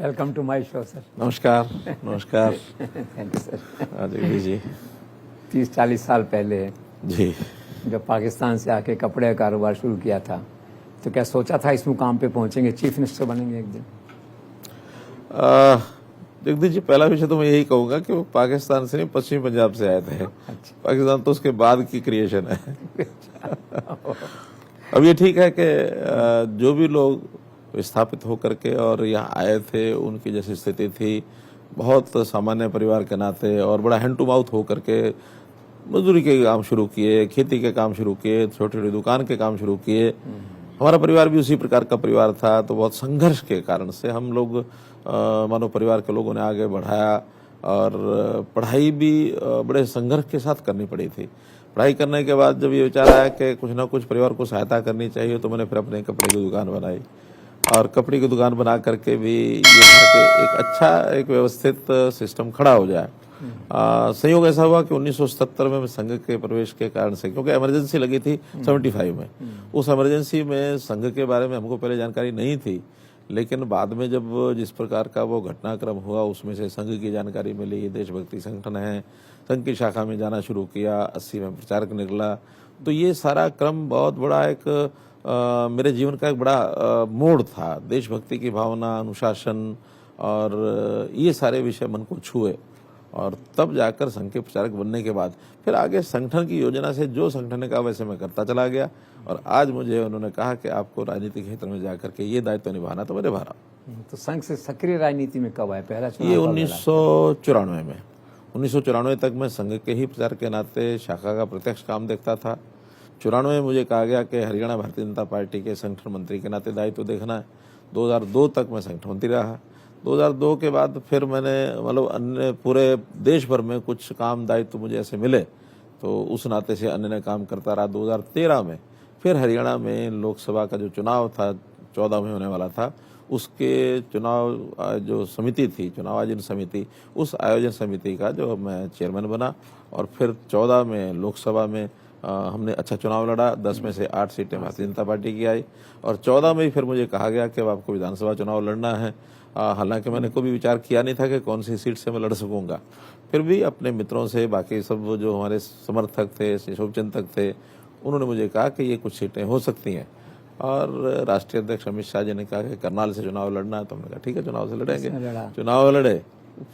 Welcome to my show sir. नमस्कार। नमस्कार। Thank you sir. Jagdish ji 30-40 साल पहले जी जब पाकिस्तान से आके कपड़े का कारोबार शुरू किया था तो क्या सोचा था इस मुकाम पे पहुंचेंगे, चीफ मिनिस्टर बनेंगे एक दिन? जगदीश जी, पहला विषय तो मैं यही कहूंगा कि वो पाकिस्तान से नहीं, पश्चिमी पंजाब से आए थे। पाकिस्तान तो उसके बाद की क्रिएशन है। अब ये ठीक है कि जो भी लोग विस्थापित होकर के और यहाँ आए थे, उनकी जैसी स्थिति थी, बहुत सामान्य परिवार के नाते और बड़ा हैंड टू माउथ होकर के मजदूरी के काम शुरू किए, खेती के काम शुरू किए, छोटी छोटी दुकान के काम शुरू किए। हमारा परिवार भी उसी प्रकार का परिवार था, तो बहुत संघर्ष के कारण से हम लोग मानो परिवार के लोगों ने आगे बढ़ाया और पढ़ाई भी बड़े संघर्ष के साथ करनी पड़ी थी। पढ़ाई करने के बाद जब ये विचार आया कि कुछ ना कुछ परिवार को सहायता करनी चाहिए, तो मैंने फिर अपने कपड़े की दुकान बनाई और कपड़े की दुकान बना करके भी ये था कि एक अच्छा एक व्यवस्थित सिस्टम खड़ा हो जाए। संयोग ऐसा हुआ कि 1977 में संघ के प्रवेश के कारण से, क्योंकि इमरजेंसी लगी थी 75 में, उस इमरजेंसी में संघ के बारे में हमको पहले जानकारी नहीं थी, लेकिन बाद में जब जिस प्रकार का वो घटनाक्रम हुआ उसमें से संघ की जानकारी मिली, देशभक्ति संगठन है, संघ की शाखा में जाना शुरू किया, 80 में प्रचारक निकला। तो ये सारा क्रम बहुत बड़ा एक मेरे जीवन का एक बड़ा मोड़ था। देशभक्ति की भावना, अनुशासन और ये सारे विषय मन को छुए और तब जाकर संघ के प्रचारक बनने के बाद फिर आगे संगठन की योजना से जो संगठन ने कहा वैसे मैं करता चला गया। और आज मुझे उन्होंने कहा कि आपको राजनीतिक क्षेत्र में जाकर के ये दायित्व निभाना, तो मैं निभा रहा हूँ। तो संघ से सक्रिय राजनीति में कब आए? पहला चुनाव ये कब लड़ा? 1994 में। 1994 तक मैं संघ के ही प्रचार के नाते शाखा का प्रत्यक्ष काम देखता था। 94 में मुझे कहा गया कि हरियाणा भारतीय जनता पार्टी के संगठन मंत्री के नाते दायित्व देखना है। 2002 तक मैं संगठन मंत्री रहा। 2002 के बाद फिर मैंने मतलब अन्य पूरे देश भर में कुछ काम दायित्व मुझे ऐसे मिले, तो उस नाते से अन्य ने काम करता रहा। 2013 में फिर हरियाणा में लोकसभा का जो चुनाव था 14 में होने वाला था, उसके चुनाव जो समिति थी, चुनाव आयोजन समिति, उस आयोजन समिति का जो मैं चेयरमैन बना और फिर 14 में लोकसभा में हमने अच्छा चुनाव लड़ा। 10 में से 8 सीटें भारतीय जनता पार्टी की आई और 14 में ही फिर मुझे कहा गया कि अब आपको विधानसभा चुनाव लड़ना है। हालांकि मैंने कोई भी विचार किया नहीं था कि कौन सी सीट से मैं लड़ सकूंगा, फिर भी अपने मित्रों से, बाकी सब जो हमारे समर्थक थे, शुभचिंतक थे, उन्होंने मुझे कहा कि ये कुछ सीटें हो सकती हैं। और राष्ट्रीय अध्यक्ष अमित शाह जी ने कहा कि करनाल से चुनाव लड़ना है, तो हमने कहा ठीक है, चुनाव से लड़ेंगे। चुनाव लड़े।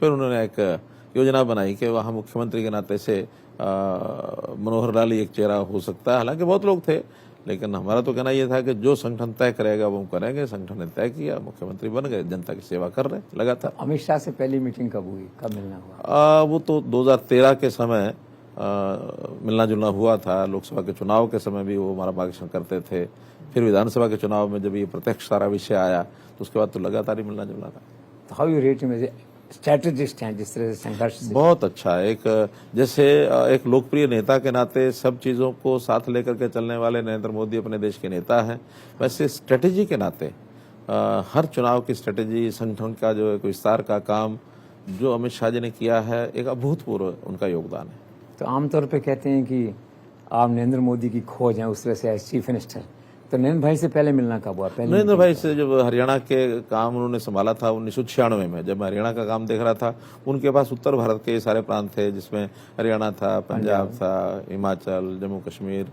फिर उन्होंने एक योजना बनाई कि वहाँ मुख्यमंत्री के नाते से मनोहर लाल एक चेहरा हो सकता है। हालांकि बहुत लोग थे, लेकिन हमारा तो कहना यह था कि जो संगठन तय करेगा वो हम करेंगे। संगठन ने तय किया, मुख्यमंत्री बन गए, जनता की सेवा कर रहे लगातार। अमित शाह से पहली मीटिंग कब हुई, कब मिलना हुआ? वो तो 2013 के समय मिलना जुलना हुआ था। लोकसभा के चुनाव के समय भी वो हमारा मार्गदर्शन करते थे। फिर विधानसभा के चुनाव में जब ये प्रत्यक्ष सारा विषय आया तो उसके बाद तो लगातार ही मिलना जुलना था। तो हाउ यू रेट में स्ट्रेटेजिस्ट हैं जिस तरह से संघर्ष? बहुत अच्छा। एक जैसे एक लोकप्रिय नेता के नाते सब चीज़ों को साथ लेकर के चलने वाले नरेंद्र मोदी अपने देश के नेता हैं, वैसे स्ट्रेटेजी के नाते हर चुनाव की स्ट्रेटेजी, संगठन का जो एक विस्तार का काम जो अमित शाह जी ने किया है, एक अभूतपूर्व उनका योगदान है। तो आमतौर पे कहते हैं कि आप नरेंद्र मोदी की खोज हैं उस तरह से एज चीफ मिनिस्टर, तो नरेंद्र भाई से पहले मिलना कब हुआ? पहले नरेंद्र भाई से जब हरियाणा के काम उन्होंने संभाला था 1996 में, जब मैं हरियाणा का काम देख रहा था, उनके पास उत्तर भारत के सारे प्रांत थे, जिसमें हरियाणा था, पंजाब था, हिमाचल, जम्मू कश्मीर,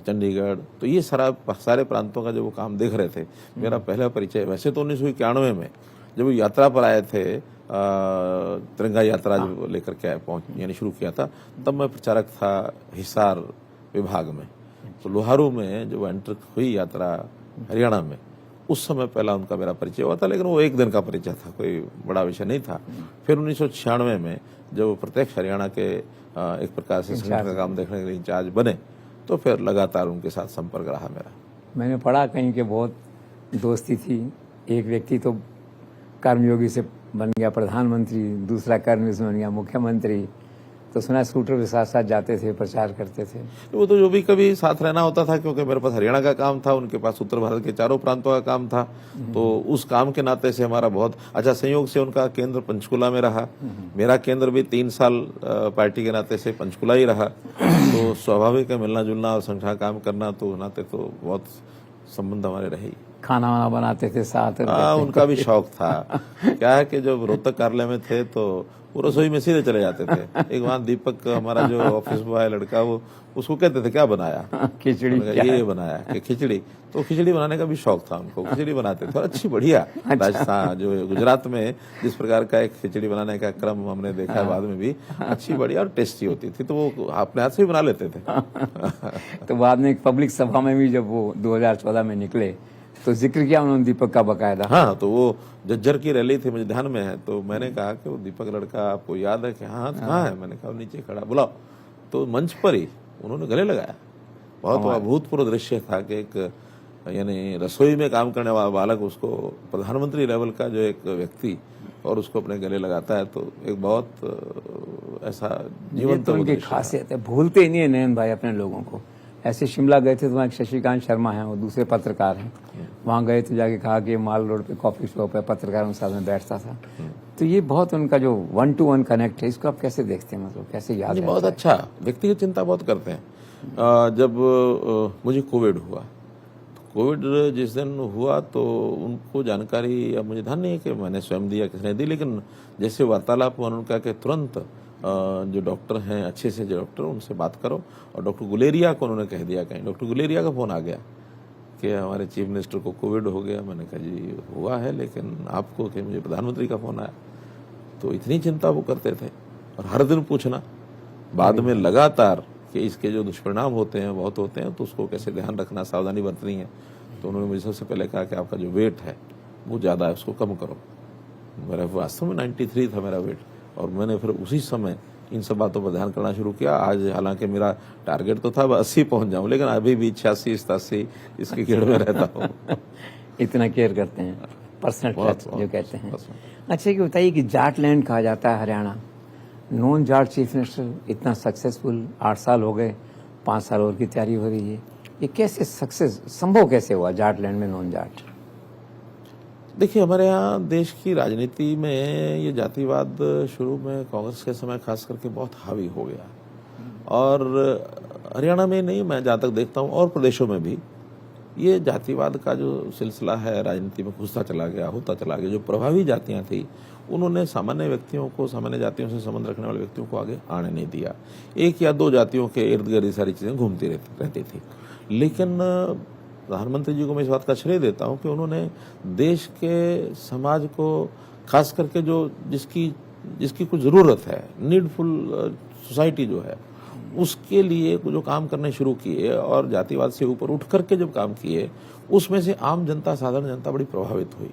चंडीगढ़, तो ये सारे प्रांतों का जो वो काम देख रहे थे। मेरा पहला परिचय वैसे तो 1991 में जब वो यात्रा पर आए थे, तिरंगा यात्रा जो लेकर के यानी शुरू किया था, तब मैं प्रचारक था हिसार विभाग में। तो लोहारू में जब एंटर हुई यात्रा हरियाणा में, उस समय पहला उनका मेरा परिचय हुआ था, लेकिन वो एक दिन का परिचय था, कोई बड़ा विषय नहीं था। फिर 1996 में जब प्रत्यक्ष हरियाणा के एक प्रकार से संगठन का काम देखने के लिए इंचार्ज बने, तो फिर लगातार उनके साथ संपर्क रहा मेरा। मैंने पढ़ा कहीं कि बहुत दोस्ती थी। एक व्यक्ति तो कर्मयोगी से बन गया प्रधानमंत्री, दूसरा कर्मयोगी से बन गया मुख्यमंत्री। तो सुना स्कूटर के साथ साथ जाते थे, प्रचार करते थे। वो तो जो भी कभी साथ रहना होता था, क्योंकि मेरे पास हरियाणा का काम था, उनके पास उत्तर भारत के चारों प्रांतों का काम था, तो उस काम के नाते से हमारा बहुत अच्छा संयोग से उनका केंद्र पंचकुला में रहा। मेरा केंद्र भी 3 साल पार्टी के नाते से पंचकुला ही रहा। तो स्वाभाविक है मिलना जुलना और संगठन काम करना, तो नाते तो बहुत संबंध हमारे रहे। खाना वाना बनाते थे साथ। उनका भी शौक था। क्या है कि जब रोहतक कार्यालय में थे तो वो रसोई में सीधे चले जाते थे। एक वहाँ दीपक हमारा जो ऑफिस बॉय लड़का, वो उसको कहते थे क्या बनाया, खिचड़ी ये बनाया कि खिचड़ी। तो खिचड़ी बनाने का भी शौक था उनको, खिचड़ी बनाते थे और अच्छी बढ़िया। राजस्थान जो गुजरात में जिस प्रकार का एक खिचड़ी बनाने का क्रम हमने देखा है बाद में भी, अच्छी बढ़िया और टेस्टी होती थी, तो वो अपने हाथ से भी बना लेते थे। तो बाद में एक पब्लिक सभा में भी जब वो 2014 में निकले तो जिक्र किया उन्होंने दीपक का बकायदा। हाँ, तो वो जज्जर की रैली थी, मुझे ध्यान में है, तो मैंने कहा कि वो दीपक लड़का आपको याद है कि हाँ कहाँ है, मैंने कहा नीचे खड़ा, बुलाओ। तो मंच पर ही उन्होंने गले लगाया। बहुत अभूतपूर्व दृश्य था कि एक यानी रसोई में काम करने वाला बालक उसको प्रधानमंत्री लेवल का जो एक व्यक्ति और उसको अपने गले लगाता है, तो एक बहुत ऐसा जीवन तो उनकी खासियत है, भूलते ही नहीं है नयन भाई अपने लोगों को। ऐसे शिमला गए थे तो वहाँ एक शशिकांत शर्मा है, वो दूसरे पत्रकार हैं, वहाँ गए तो जाके कहा कि माल रोड पे कॉफी शॉप है, पत्रकारों के साथ में बैठता था। तो ये बहुत उनका जो 1-to-1 कनेक्ट है, इसको आप कैसे देखते हैं, मतलब कैसे याद है? बहुत अच्छा, व्यक्तिगत चिंता बहुत करते हैं। जब मुझे कोविड हुआ, तो कोविड जिस दिन हुआ तो उनको जानकारी, अब मुझे ध्यान नहीं है कि मैंने स्वयं दी या किसने दी, लेकिन जैसे वार्तालाप हुआ उनका कि तुरंत जो डॉक्टर हैं, अच्छे से जो डॉक्टर, उनसे बात करो। और डॉक्टर गुलेरिया को उन्होंने कह दिया, कहीं डॉक्टर गुलेरिया का फोन आ गया कि हमारे चीफ मिनिस्टर को कोविड हो गया। मैंने कहा जी हुआ है, लेकिन आपको कि मुझे प्रधानमंत्री का फोन आया। तो इतनी चिंता वो करते थे और हर दिन पूछना, बाद में लगातार कि इसके जो दुष्परिणाम होते हैं बहुत होते हैं, तो उसको कैसे ध्यान रखना, सावधानी बरतनी है। तो उन्होंने मुझे सबसे पहले कहा कि आपका जो वेट है वो ज़्यादा है, उसको कम करो। मेरा वास्तव में 93 था मेरा वेट, और मैंने फिर उसी समय इन सब बातों पर ध्यान करना शुरू किया। आज हालांकि मेरा टारगेट तो था 80 पहुंच जाऊं, लेकिन अभी भी 86-87 इसकी घेर में रहता हूँ। इतना केयर करते हैं, पर्सनल टच जो कहते हैं। अच्छा ये बताइए कि जाटलैंड कहा जाता है Haryana, non Jat chief minister इतना सक्सेसफुल, 8 साल हो गए, 5 साल और की तैयारी हो रही है, ये कैसे सक्सेस संभव कैसे हुआ जाटलैंड में नॉन जाट? देखिए, हमारे यहाँ देश की राजनीति में ये जातिवाद शुरू में कांग्रेस के समय खास करके बहुत हावी हो गया, और हरियाणा में नहीं, मैं जहाँ तक देखता हूँ और प्रदेशों में भी ये जातिवाद का जो सिलसिला है राजनीति में घुसता चला गया, होता चला गया। जो प्रभावी जातियाँ थी उन्होंने सामान्य व्यक्तियों को, सामान्य जातियों से संबंध रखने वाले व्यक्तियों को आगे आने नहीं दिया। 1 या 2 जातियों के इर्द गिर्द सारी चीज़ें घूमती रहती थी। लेकिन प्रधानमंत्री जी को मैं इस बात का श्रेय देता हूं कि उन्होंने देश के समाज को, खास करके जो जिसकी कुछ ज़रूरत है, नीडफुल सोसाइटी जो है, उसके लिए जो काम करने शुरू किए और जातिवाद से ऊपर उठ करके जब काम किए, उसमें से आम जनता, साधारण जनता बड़ी प्रभावित हुई।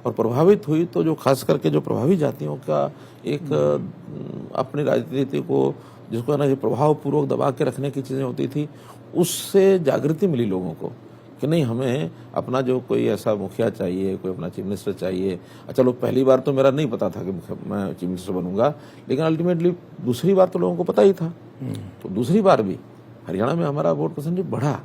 और प्रभावित हुई तो जो खास करके जो प्रभावी जातियों का एक अपनी राजनीति को, जिसको है ना प्रभाव पूर्वक दबा के रखने की चीज़ें होती थी, उससे जागृति मिली लोगों को कि नहीं, हमें अपना जो कोई ऐसा मुखिया चाहिए, कोई अपना चीफ मिनिस्टर चाहिए। चलो पहली बार तो मेरा नहीं पता था कि मैं चीफ मिनिस्टर बनूंगा, लेकिन अल्टीमेटली दूसरी बार तो लोगों को पता ही था। तो दूसरी बार भी हरियाणा में हमारा वोट परसेंटेज बढ़ा,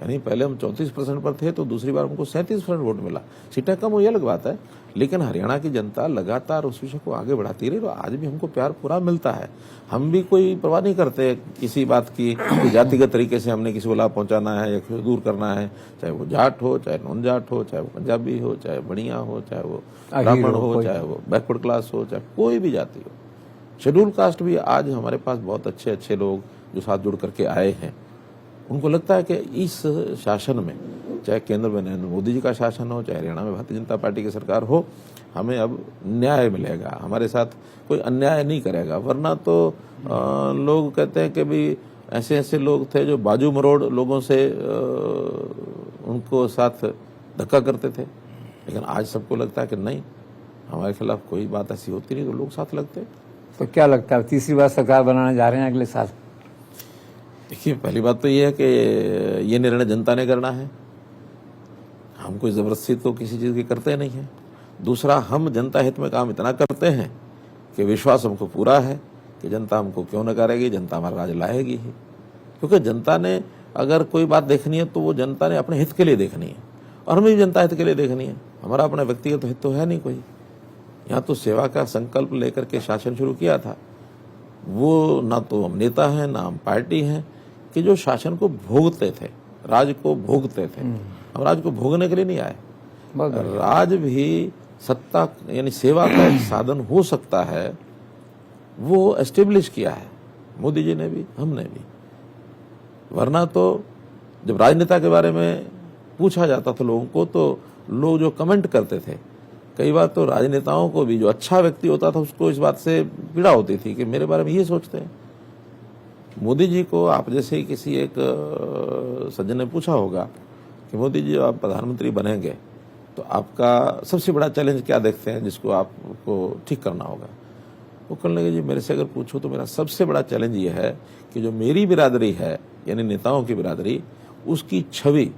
यानी पहले हम 34% पर थे, तो दूसरी बार हमको 37% वोट मिला। सीटें कम हुई अलग बात है, लेकिन हरियाणा की जनता लगातार उस विषय को आगे बढ़ाती रही, तो आज भी हमको प्यार पूरा मिलता है। हम भी कोई परवाह नहीं करते किसी बात की जातिगत तरीके से हमने किसी को लाभ पहुंचाना है या दूर करना है, चाहे वो जाट हो, चाहे नॉन जाट हो, चाहे वो पंजाबी हो, चाहे बढ़िया हो, चाहे वो ब्राह्मण हो, चाहे वो बैकवर्ड क्लास हो, चाहे कोई भी जाति हो। शेड्यूल कास्ट भी आज हमारे पास बहुत अच्छे अच्छे लोग जो साथ जुड़ करके आए हैं। उनको लगता है कि इस शासन में, चाहे केंद्र में नरेंद्र मोदी जी का शासन हो, चाहे हरियाणा में भारतीय जनता पार्टी की सरकार हो, हमें अब न्याय मिलेगा, हमारे साथ कोई अन्याय नहीं करेगा। वरना तो लोग कहते हैं कि भी ऐसे ऐसे लोग थे जो बाजू मरोड़ लोगों से उनको साथ धक्का करते थे, लेकिन आज सबको लगता है कि नहीं, हमारे खिलाफ कोई बात ऐसी होती नहीं तो लोग साथ लगते। तो क्या लगता है तीसरी बार सरकार बनाने जा रहे हैं अगले साल? देखिए, पहली बात तो ये है कि ये निर्णय जनता ने करना है, हम कोई जबरदस्ती तो किसी चीज़ की करते नहीं है। दूसरा, हम जनता हित में काम इतना करते हैं कि विश्वास हमको पूरा है कि जनता हमको क्यों नकारेगी, जनता हमारा राज लाएगी ही। क्योंकि जनता ने अगर कोई बात देखनी है तो वो जनता ने अपने हित के लिए देखनी है, और हमें भी जनता हित के लिए देखनी है। हमारा अपना व्यक्तिगत हित तो है नहीं कोई। यहाँ तो सेवा का संकल्प लेकर के शासन शुरू किया था। वो ना तो हम नेता हैं, ना हम पार्टी हैं कि जो शासन को भोगते थे, राज को भोगते थे। हम राज को भोगने के लिए नहीं आए। बहुत बढ़िया। राज भी सत्ता यानी सेवा का एक साधन हो सकता है, वो एस्टेब्लिश किया है मोदी जी ने भी, हमने भी। वरना तो जब राजनेता के बारे में पूछा जाता था लोगों को, तो लोग जो कमेंट करते थे, कई बार तो राजनेताओं को भी, जो अच्छा व्यक्ति होता था उसको इस बात से पीड़ा होती थी कि मेरे बारे में ये सोचते हैं। मोदी जी को आप जैसे ही किसी एक सज्जन ने पूछा होगा कि मोदी जी आप प्रधानमंत्री बनेंगे तो आपका सबसे बड़ा चैलेंज क्या देखते हैं जिसको आपको ठीक करना होगा, वो कहने लगे जी मेरे से अगर पूछो तो मेरा सबसे बड़ा चैलेंज ये है कि जो मेरी बिरादरी है यानी नेताओं की बिरादरी, उसकी छवि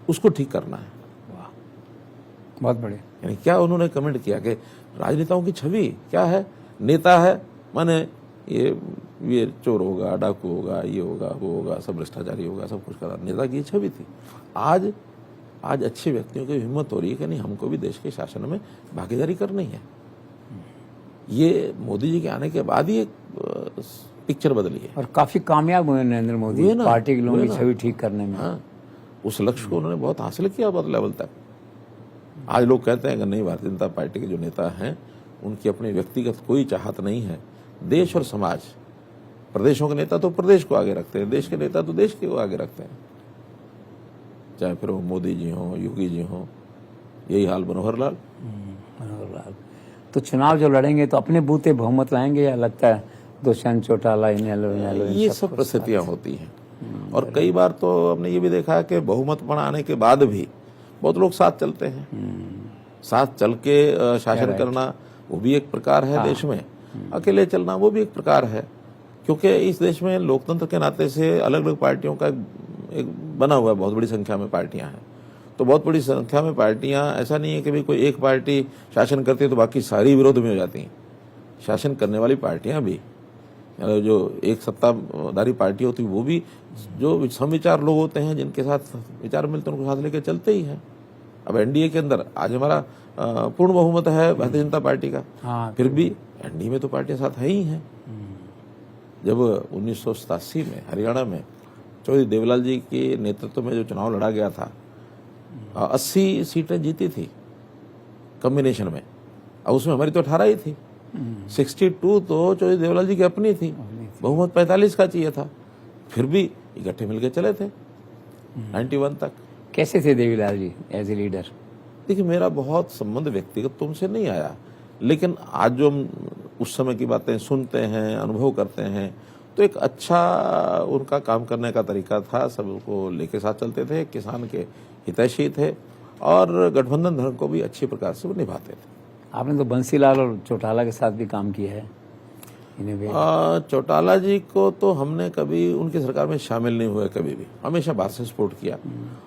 उसको ठीक करना है। वाह, बहुत बढ़िया। यानी क्या उन्होंने कमेंट किया कि राजनेताओं की छवि क्या है, नेता है माने ये चोर होगा, डाकू होगा, ये होगा, वो होगा, सब भ्रष्टाचारी होगा, सब कुछ करा, नेता की छवि थी। आज अच्छे व्यक्तियों की हिम्मत हो रही है कि नहीं, हमको भी देश के शासन में भागीदारी करनी है। ये मोदी जी के आने के बाद ही एक पिक्चर बदली है और काफी कामयाब हुए नरेंद्र मोदी पार्टी के लोगों की छवि ठीक करने में। हाँ, उस लक्ष्य को उन्होंने बहुत हासिल किया बहुत लेवल तक। आज लोग कहते हैं कि नहीं, भारतीय जनता पार्टी के जो नेता हैं उनकी अपनी व्यक्तिगत कोई चाहत नहीं है, देश और समाज। प्रदेशों के नेता तो प्रदेश को आगे रखते हैं, देश के नेता तो देश को आगे रखते हैं, चाहे फिर वो मोदी जी हों, योगी जी हों, यही हाल मनोहर लाल। तो चुनाव जो लड़ेंगे तो अपने बूते बहुमत लाएंगे या लगता है दुष्यंत चौटाला, इनेलो ये सब परिस्थितियां होती हैं। और कई बार तो हमने ये भी देखा है कि बहुमत बनाने के बाद भी बहुत लोग साथ चलते हैं। साथ चल के शासन करना वो भी एक प्रकार है देश में, अकेले चलना वो भी एक प्रकार है, क्योंकि इस देश में लोकतंत्र के नाते से अलग अलग पार्टियों का एक बना हुआ है, बहुत बड़ी संख्या में पार्टियां हैं। तो बहुत बड़ी संख्या में पार्टियां, ऐसा नहीं है कि भाई कोई एक पार्टी शासन करती है तो बाकी सारी विरोध में हो जाती हैं। शासन करने वाली पार्टियां भी, जो एक सत्ताधारी पार्टी होती है वो भी, जो समविचार लोग होते हैं जिनके साथ विचार मिलते हैं उनको साथ लेकर चलते ही हैं। अब एनडीए के अंदर आज हमारा पूर्ण बहुमत है भारतीय जनता पार्टी का, फिर भी एनडीए में तो पार्टियां साथ है ही हैं। जब 1987 में हरियाणा में चौधरी देवलाल जी के नेतृत्व में जो चुनाव लड़ा गया था, 80 सीटें जीती थी कॉम्बिनेशन में, और उसमें हमारी तो 18 ही थी। 62 तो चौधरी देवलाल जी की अपनी थी, बहुमत 45 का चाहिए था, फिर भी इकट्ठे मिलकर चले थे 91 तक। कैसे थे Devilal ji as a leader? देखिए, मेरा बहुत संबंध व्यक्तिगत तुमसे नहीं आया, लेकिन आज जो हम उस समय की बातें सुनते हैं, अनुभव करते हैं, तो एक अच्छा उनका काम करने का तरीका था। सबको लेके साथ चलते थे, किसान के हितैषी थे और गठबंधन धर्म को भी अच्छी प्रकार से वो निभाते थे। आपने तो बंसीलाल और चौटाला के साथ भी काम किया है। चौटाला जी को तो हमने कभी उनकी सरकार में शामिल नहीं हुए, कभी भी हमेशा बाहर से सपोर्ट किया।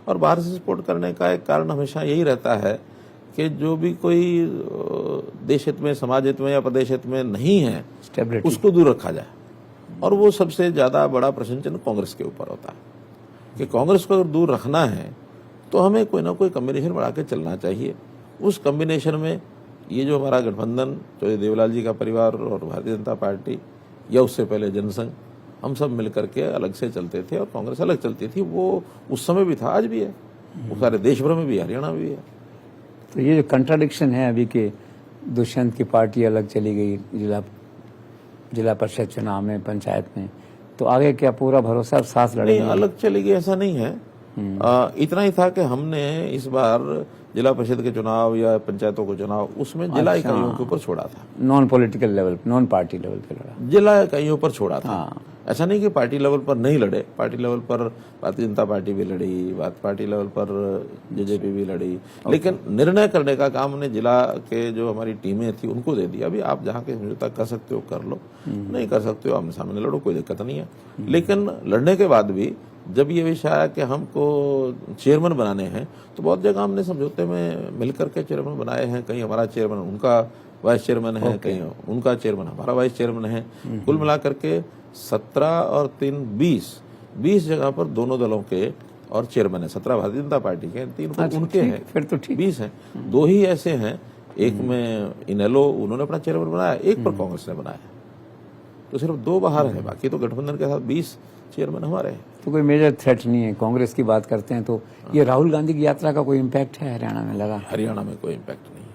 और बाहर से सपोर्ट करने का एक कारण हमेशा यही रहता है कि जो भी कोई देश हित में, समाज हित में या प्रदेश हित में नहीं है, उसको दूर रखा जाए। और वो सबसे ज्यादा बड़ा प्रश्न चिन्ह कांग्रेस के ऊपर होता है कि कांग्रेस को अगर दूर रखना है तो हमें कोई ना कोई कॉम्बिनेशन बना के चलना चाहिए। उस कॉम्बिनेशन में ये जो हमारा गठबंधन, चौधरी देवलाल जी का परिवार और भारतीय जनता पार्टी या उससे पहले जनसंघ, हम सब मिलकर के अलग से चलते थे और कांग्रेस अलग चलती थी। वो उस समय भी था, आज भी है, वो सारे देश भर में भी, हरियाणा में भी है। तो ये जो कंट्राडिक्शन है अभी के, दुष्यंत की पार्टी अलग चली गई जिला परिषद चुनाव में, पंचायत में, तो आगे क्या पूरा भरोसा साथ लड़ेंगे? नहीं, अलग चली गई ऐसा नहीं है। इतना ही था कि हमने इस बार जिला परिषद के चुनाव या पंचायतों के चुनाव उसमें जिला इकाइयों के ऊपर छोड़ा था। Non political level, non party level पे लड़ा, जिला इकाइयों पर छोड़ा था। ऐसा नहीं कि पार्टी लेवल पर नहीं लड़े, पार्टी लेवल पर भारतीय जनता पार्टी भी लड़ी, पार्टी लेवल पर जेजेपी भी लड़ी, लेकिन निर्णय करने का काम हमने जिला के जो हमारी टीमें थी उनको दे दिया। अभी आप जहाँ के समझौता कर सकते हो कर लो, नहीं कर सकते हो आमने सामने लड़ो, कोई दिक्कत नहीं है। लेकिन लड़ने के बाद भी जब ये विषय आया कि हमको चेयरमैन बनाने हैं, तो बहुत जगह हमने समझौते में मिलकर के चेयरमैन बनाए हैं। कहीं हमारा चेयरमैन उनका वाइस चेयरमैन है, कहीं उनका चेयरमैन हमारा वाइस चेयरमैन है। कुल मिलाकर के 17 और 3 20 जगह पर दोनों दलों के और चेयरमैन है। 17 भारतीय जनता पार्टी के, 3 उनके हैं, फिर तो ठीक, 20 हैं। 2 ही ऐसे हैं, एक में इनेलो उन्होंने अपना चेयरमैन बनाया, एक पर कांग्रेस ने बनाया, तो सिर्फ 2 बाहर है, बाकी तो गठबंधन के साथ 20 चेयरमैन हमारे हैं। तो कोई मेजर थ्रेट नहीं है। कांग्रेस की बात करते हैं तो ये राहुल गांधी की यात्रा का कोई इम्पैक्ट है हरियाणा में लगा? हरियाणा में कोई इम्पैक्ट नहीं है।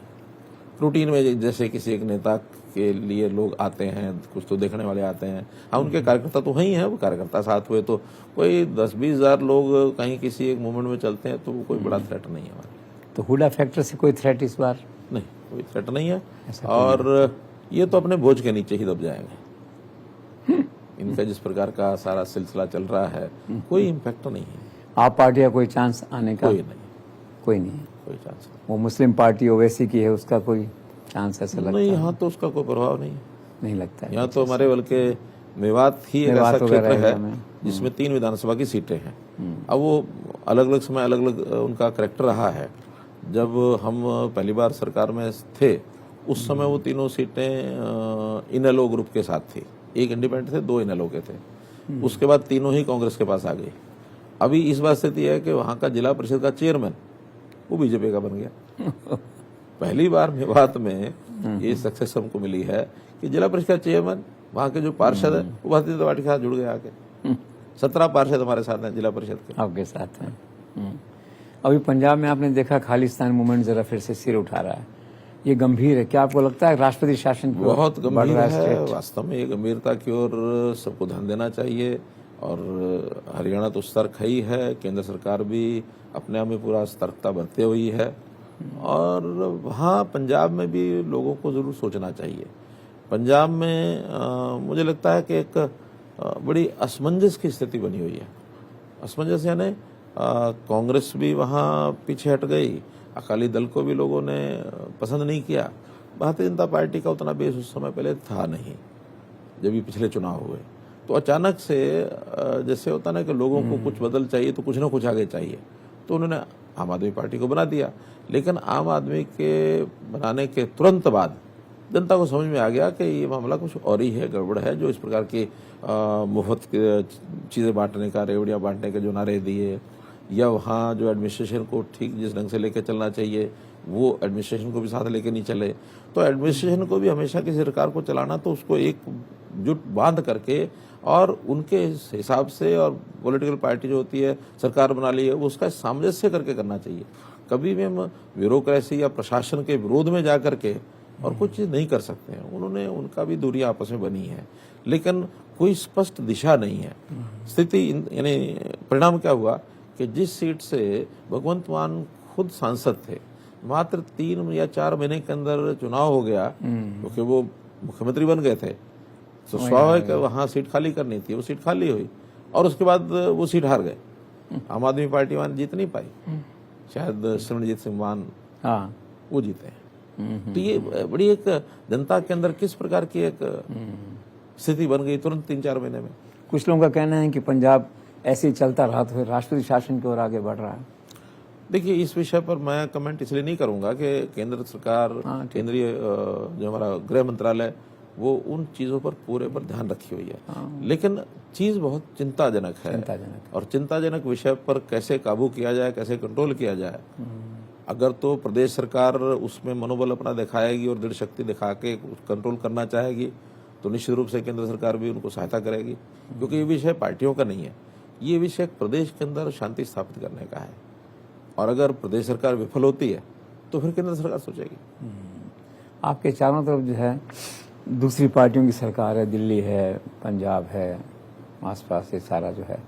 रूटीन में जैसे किसी एक नेता के लिए लोग आते हैं, कुछ तो देखने वाले आते हैं। हाँ, उनके कार्यकर्ता तो वही हैं, वो कार्यकर्ता साथ हुए तो कोई 10-20 हजार लोग कहीं किसी एक मूवमेंट में चलते हैं तो वो कोई बड़ा थ्रेट नहीं है हमारे। तो हुडा फैक्टर से कोई थ्रेट इस बार? नहीं, कोई थ्रेट नहीं है। और ये तो अपने बोझ के नीचे ही दब जाएंगे। इनका जिस प्रकार का सारा सिलसिला चल रहा है, कोई इम्पैक्ट नहीं है। आप पार्टी का कोई चांस आने का? कोई नहीं, कोई नहीं है। कोई चांस नहीं। वो मुस्लिम पार्टी ओवैसी की है, उसका कोई चांस ऐसा लगता नहीं, है? यहाँ तो उसका कोई प्रभाव नहीं है। नहीं लगता है। यहाँ तो हमारे बल्कि मेवात ही एक मेवात ऐसा वगैरह क्षेत्र एरिया में। है जिसमें 3 विधानसभा की सीटें हैं। अब वो अलग अलग समय अलग अलग उनका करेक्टर रहा है। जब हम पहली बार सरकार में थे उस समय वो तीनों सीटें इनेलो ग्रुप के साथ थी। एक इंडिपेंडेंट थे, 2 इनेलो के थे। उसके बाद तीनों ही कांग्रेस के पास आ गई। अभी इस बात स्थिति है कि वहां का जिला परिषद का चेयरमैन वो बीजेपी का बन गया। पहली बार मेवात में ये सक्सेस हमको मिली है कि जिला परिषद का चेयरमैन वहां के जो पार्षद है वो भारतीय जनता पार्टी के साथ जुड़ गए आके। 17 पार्षद हमारे साथ हैं जिला परिषद के। आपके साथ हैं। अभी पंजाब में आपने देखा खालिस्तान मूवमेंट जरा फिर से सिर उठा रहा है, ये गंभीर है क्या? आपको लगता है राष्ट्रपति शासन की ओर बहुत बढ़ गंभीर रहा है। स्टेट? वास्तव में ये गंभीरता की ओर सबको ध्यान देना चाहिए। और हरियाणा तो सतर्क ही है, केंद्र सरकार भी अपने आप में पूरा सतर्कता बरते हुई है। और वहाँ पंजाब में भी लोगों को जरूर सोचना चाहिए। पंजाब में मुझे लगता है कि एक बड़ी असमंजस की स्थिति बनी हुई है। असमंजस यानी कांग्रेस भी वहाँ पीछे हट गई, अकाली दल को भी लोगों ने पसंद नहीं किया। भारतीय जनता पार्टी का उतना बेस उस समय पहले था नहीं जब ये पिछले चुनाव हुए। तो अचानक से जैसे होता ना कि लोगों को कुछ बदल चाहिए तो कुछ ना कुछ आगे चाहिए, तो उन्होंने आम आदमी पार्टी को बना दिया। लेकिन आम आदमी के बनाने के तुरंत बाद जनता को समझ में आ गया कि ये मामला कुछ और ही है, गड़बड़ है। जो इस प्रकार की मुफ्त चीज़ें बांटने का, रेवड़ियाँ बांटने के जो नारे दिए, या वहाँ जो एडमिनिस्ट्रेशन को ठीक जिस ढंग से लेकर चलना चाहिए वो एडमिनिस्ट्रेशन को भी साथ लेके नहीं चले। तो एडमिनिस्ट्रेशन को भी हमेशा किसी सरकार को चलाना तो उसको एकजुट बांध करके और उनके हिसाब से, और पॉलिटिकल पार्टी जो होती है सरकार बना ली है वो उसका सामंजस्य करके करना चाहिए। कभी भी हम ब्यूरोक्रेसी या प्रशासन के विरोध में जा करके और कुछ चीज़ नहीं कर सकते हैं। उन्होंने उनका भी दूरी आपस में बनी है, लेकिन कोई स्पष्ट दिशा नहीं है। स्थिति यानी परिणाम क्या हुआ कि जिस सीट से भगवंत मान खुद सांसद थे, मात्र 3 या 4 महीने के अंदर चुनाव हो गया क्योंकि वो मुख्यमंत्री बन गए थे। तो स्वाभाविक वहाँ सीट खाली करनी थी, वो सीट खाली हुई और उसके बाद वो सीट हार गए। आम आदमी पार्टी मान जीत नहीं पाई, शायद सिमरनजीत सिंह मान वो जीते। तो ये बड़ी एक जनता के अंदर किस प्रकार की एक स्थिति बन गई तुरंत 3-4 महीने में। कुछ लोगों का कहना है कि पंजाब ऐसे ही चलता रहा तो फिर राष्ट्रपति शासन की ओर आगे बढ़ रहा है। देखिए, इस विषय पर मैं कमेंट इसलिए नहीं करूंगा कि केंद्र सरकार, केंद्रीय जो हमारा गृह मंत्रालय वो उन चीजों पर पूरे पर ध्यान रखी हुई है। लेकिन चीज बहुत चिंताजनक है। और चिंताजनक विषय पर कैसे काबू किया जाए, कैसे कंट्रोल किया जाए। अगर तो प्रदेश सरकार उसमें मनोबल अपना दिखाएगी और दृढ़ शक्ति दिखा के कंट्रोल करना चाहेगी तो निश्चित रूप से केंद्र सरकार भी उनको सहायता करेगी, क्योंकि ये विषय पार्टियों का नहीं है। ये विषय प्रदेश के अंदर शांति स्थापित करने का है। और अगर प्रदेश सरकार विफल होती है तो फिर केंद्र सरकार सोचेगी। आपके चारों तरफ जो है दूसरी पार्टियों की सरकार है, दिल्ली है, पंजाब है, आसपास ये सारा जो है,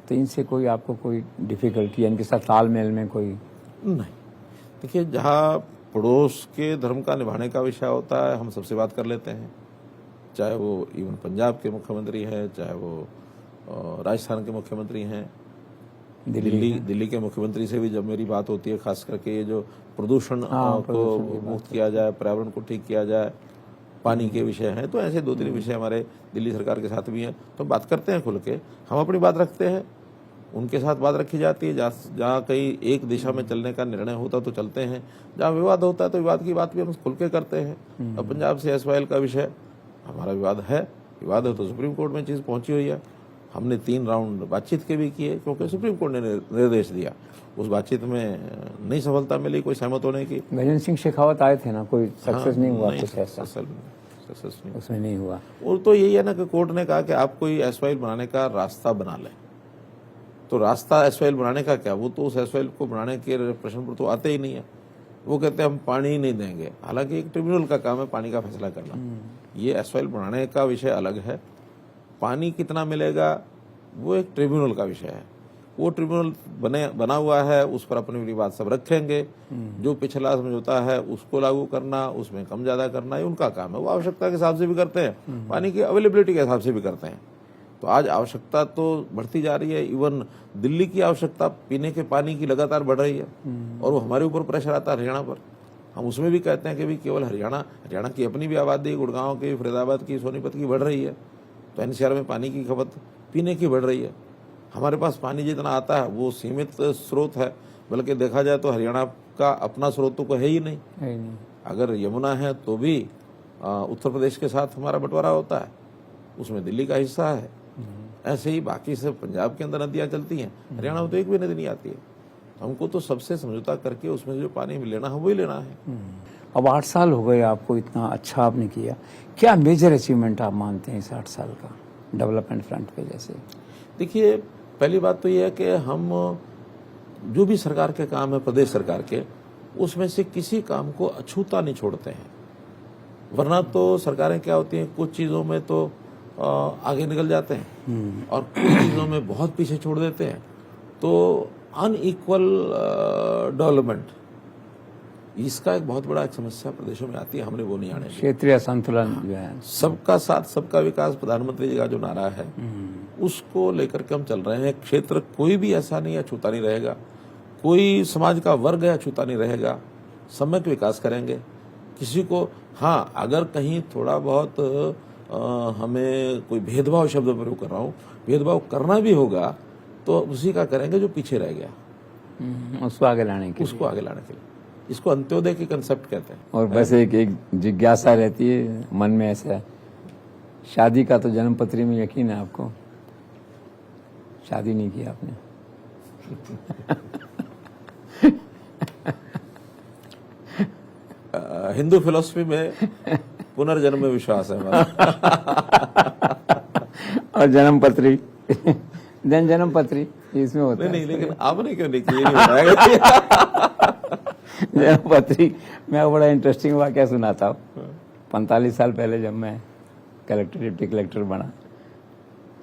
तो इनसे कोई आपको कोई डिफिकल्टी है, इनके साथ तालमेल में कोई? नहीं, देखिए, जहाँ पड़ोस के धर्म का निभाने का विषय होता है हम सबसे बात कर लेते हैं, चाहे वो इवन पंजाब के मुख्यमंत्री हैं, चाहे वो राजस्थान के मुख्यमंत्री हैं, दिल्ली के मुख्यमंत्री से भी जब मेरी बात होती है, खास करके ये जो प्रदूषण को मुक्त किया जाए, पर्यावरण को ठीक किया जाए, पानी के विषय हैं, तो ऐसे 2-3 विषय हमारे दिल्ली सरकार के साथ भी हैं। तो बात करते हैं खुल के, हम अपनी बात रखते हैं, उनके साथ बात रखी जाती है। जहाँ कहीं एक दिशा में चलने का निर्णय होता तो चलते हैं, जहाँ विवाद होता है तो विवाद की बात भी हम खुल के करते हैं। अब पंजाब से SYL का विषय हमारा विवाद है तो सुप्रीम कोर्ट में चीज़ पहुंची हुई है। हमने 3 राउंड बातचीत के भी किए, क्योंकि सुप्रीम कोर्ट ने निर्देश दिया। उस बातचीत में नहीं सफलता मिली कोई सहमत होने की। गजेंद्र सिंह शेखावत आए थे ना, कोई सक्सेस नहीं हुआ, कुछ ऐसा सक्सेस नहीं, उसमें नहीं हुआ। और तो यही है ना कि कोर्ट ने कहा कि आप कोई SYL बनाने का रास्ता बना लें, तो रास्ता एसवाइल बनाने का क्या, वो तो उस एसवाइल को बनाने के प्रश्न पर तो आते ही नहीं है। वो कहते हैं हम पानी ही नहीं देंगे, हालांकि एक ट्रिब्यूनल का काम है पानी का फैसला करना। ये एसवाइल बनाने का विषय अलग है, पानी कितना मिलेगा वो एक ट्रिब्यूनल का विषय है। वो ट्रिब्यूनल बना हुआ है, उस पर अपनी बात सब रखेंगे। जो पिछला समझौता है उसको लागू करना, उसमें कम ज्यादा करना, ये उनका काम है। वो आवश्यकता के हिसाब से भी करते हैं, पानी की अवेलेबिलिटी के हिसाब से भी करते हैं। तो आज आवश्यकता तो बढ़ती जा रही है। इवन दिल्ली की आवश्यकता पीने के पानी की लगातार बढ़ रही है, और वो हमारे ऊपर प्रेशर आता है हरियाणा पर। हम उसमें भी कहते हैं कि भी केवल हरियाणा की अपनी भी आबादी, गुड़गांव की, फरीदाबाद की, सोनीपत की बढ़ रही है, तो एनसीआर में पानी की खपत पीने की बढ़ रही है। हमारे पास पानी जितना आता है वो सीमित स्रोत है, बल्कि देखा जाए तो हरियाणा का अपना स्रोत तो कोई है ही नहीं। अगर यमुना है तो भी उत्तर प्रदेश के साथ हमारा बंटवारा होता है, उसमें दिल्ली का हिस्सा है। ऐसे ही बाकी सब पंजाब के अंदर नदियां चलती हैं, हरियाणा में तो एक भी नदी नहीं आती है। हमको तो सबसे समझौता करके उसमें जो पानी लेना है वही लेना है। अब 8 साल हो गए आपको, इतना अच्छा आपने किया, क्या मेजर अचीवमेंट आप मानते हैं इस 8 साल का डेवलपमेंट फ्रंट पे? जैसे देखिए, पहली बात तो ये है कि हम जो भी सरकार के काम है प्रदेश सरकार के, उसमें से किसी काम को अछूता नहीं छोड़ते हैं। वरना तो सरकारें क्या होती हैं, कुछ चीजों में तो आगे निकल जाते हैं और कुछ चीजों में बहुत पीछे छोड़ देते हैं। तो अनइक्वल डेवलपमेंट, इसका एक बहुत बड़ा एक समस्या प्रदेशों में आती है, हमने वो नहीं आने दी। क्षेत्रीय संतुलन जो है, सबका साथ सबका विकास प्रधानमंत्री जी का जो नारा है उसको लेकर के हम चल रहे हैं। क्षेत्र कोई भी ऐसा नहीं है छूता नहीं रहेगा, कोई समाज का वर्ग है छूता नहीं रहेगा, सम्यक विकास करेंगे। किसी को, हाँ, अगर कहीं थोड़ा बहुत हमें कोई भेदभाव शब्द प्रयोग कर रहा हूँ, भेदभाव करना भी होगा तो उसी का करेंगे जो पीछे रह गया, उसको आगे लाने के उसको आगे लाने के लिए। इसको अंत्योदय की कंसेप्ट कहते हैं। और बस एक जिज्ञासा रहती है मन में, ऐसा शादी का तो जन्म पत्री में यकीन है आपको? शादी नहीं की आपने? हिंदू फिलॉसफी में पुनर्जन्म में विश्वास है हमारा। और जन्म पत्री जन्म पत्री इसमें होता है। नहीं, लेकिन आपने क्यों नहीं की, ये नहीं बताएगा। जन्म पत्री, मैं बड़ा इंटरेस्टिंग वाकया सुनाता हूँ। 45 साल पहले जब मैं कलेक्टर, डिप्टी कलेक्टर बना,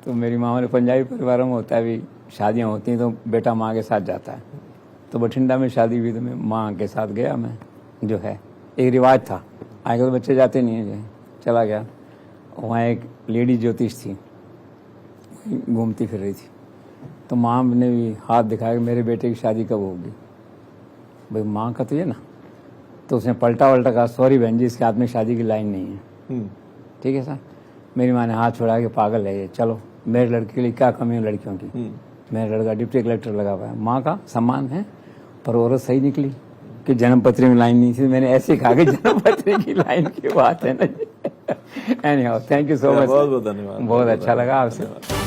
तो मेरी माँ ने, पंजाबी परिवारों में होता है भी, शादियाँ होती हैं तो बेटा माँ के साथ जाता है। तो बठिंडा में शादी हुई तो मैं माँ के साथ गया। मैं जो है एक रिवाज था, आगे तो बच्चे जाते नहीं है, चला गया। वहाँ एक लेडी ज्योतिष थी, घूमती फिर रही थी। तो माँ ने भी हाथ दिखाया कि मेरे बेटे की शादी कब होगी। भाई माँ का तो ये ना, तो उसने पलटा वल्टा कहा, सॉरी बहन जी, इसके हाथ में शादी की लाइन नहीं है। ठीक है सर। मेरी माँ ने हाथ छोड़ा के, पागल है ये, चलो मेरे लड़के के लिए क्या कमी है लड़कियों की, मेरा लड़का डिप्टी कलेक्टर लगा हुआ है। माँ का सम्मान है, पर औरत सही निकली कि जन्म पत्री में लाइन नहीं थी। मैंने ऐसे कहा कि जन्म पत्री की लाइन की बात है ना। Anyhow, thank you so much, बहुत बहुत धन्यवाद, बहुत अच्छा लगा आपसे।